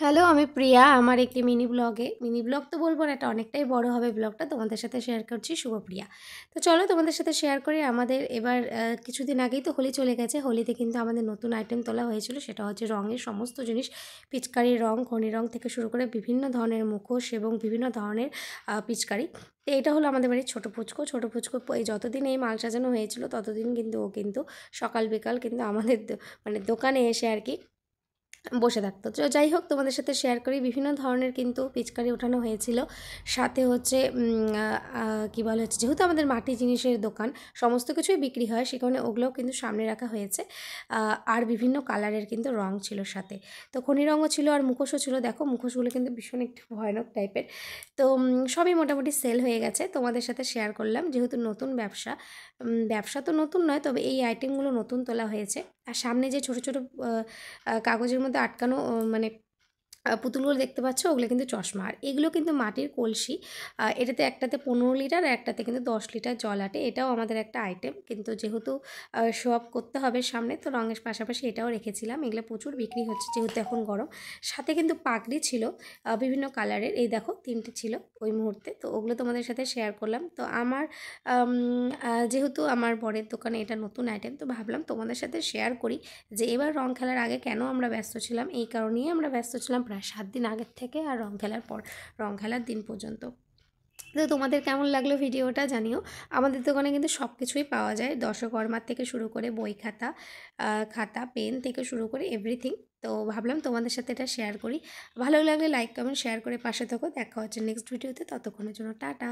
Hello, আমি প্রিয়া। আমার একটি মিনি ব্লগ তো বলবো না, এটা অনেকটাই বড় হবে ব্লগটা। তোমাদের সাথে শেয়ার করছি শুভপ্রিয়া। তো চলো তোমাদের সাথে শেয়ার করি আমাদের এবার কিছুদিন আগেই তো হোলি চলে গেছে। হোলিতে কিন্তু আমাদের নতুন আইটেম তোলা হয়েছিল। সেটা হচ্ছে রঙের সমস্ত জিনিস। পিচকারি রং, খনি রং থেকে শুরু করে বিভিন্ন ধরনের মুখোশ এবং বিভিন্ন ধরনের পিচকারি। তো এটা হলো আমাদের বাড়ির ছোটো পুচকো। ছোটো পুচকো এই যতদিন এই মাল সাজানো হয়েছিল ততদিন কিন্তু ও কিন্তু সকাল বিকাল কিন্তু আমাদের মানে দোকানে এসে আর কি বসে থাকতো। তো যাই হোক, তোমাদের সাথে শেয়ার করি বিভিন্ন ধরনের কিন্তু পিচকারি ওঠানো হয়েছিল। সাথে হচ্ছে কী বলে হচ্ছে, যেহেতু আমাদের মাটির জিনিসের দোকান সমস্ত কিছুই বিক্রি হয়, সেখানে ওগুলোও কিন্তু সামনে রাখা হয়েছে। আর বিভিন্ন কালারের কিন্তু রং ছিল সাথে। তো খনি রঙও ছিল আর মুখোশও ছিল। দেখো মুখোশগুলো কিন্তু ভীষণ একটু ভয়ানক টাইপের। তো সবই মোটামুটি সেল হয়ে গেছে। তোমাদের সাথে শেয়ার করলাম যেহেতু নতুন ব্যবসা। ব্যবসা তো নতুন নয়, তবে এই আইটেমগুলো নতুন তোলা হয়েছে। আর সামনে যে ছোটো ছোটো কাগজের মধ্যে আটকানো মানে পুতুলগুলো দেখতে পাচ্ছ, ওগুলো কিন্তু চশমা। আর এগুলো কিন্তু মাটির কলসি। এটাতে একটাতে 15 লিটার আর একটাতে কিন্তু 10 লিটার জল আটে। এটাও আমাদের একটা আইটেম, কিন্তু যেহেতু শো অফ করতে হবে সামনে, তো রঙের পাশাপাশি এটাও রেখেছিলাম। এগুলো প্রচুর বিক্রি হচ্ছে যেহেতু এখন গরম। সাথে কিন্তু পাগড়ি ছিল বিভিন্ন কালারের। এই দেখো 3টে ছিল ওই মুহূর্তে। তো ওগুলো তোমাদের সাথে শেয়ার করলাম। তো আমার যেহেতু আমার বরের দোকানে এটা নতুন আইটেম, তো ভাবলাম তোমাদের সাথে শেয়ার করি যে এবার রং খেলার আগে কেন আমরা ব্যস্ত ছিলাম। এই কারণেই আমরা ব্যস্ত ছিলাম প্রায় 7 দিন আগের থেকে আর রং খেলার পর, রং খেলার দিন পর্যন্ত। তো তোমাদের কেমন লাগলো ভিডিওটা জানিও। আমাদের দোকানে কিন্তু সব কিছুই পাওয়া যায়, দশকর্মার থেকে শুরু করে বই খাতা, খাতা পেন থেকে শুরু করে এভরিথিং। তো ভাবলাম তোমাদের সাথে এটা শেয়ার করি। ভালো লাগলে লাইক কমেন্ট শেয়ার করে পাশে থাকো। দেখা হচ্ছে নেক্সট ভিডিওতে। ততক্ষণের জন্য টাটা।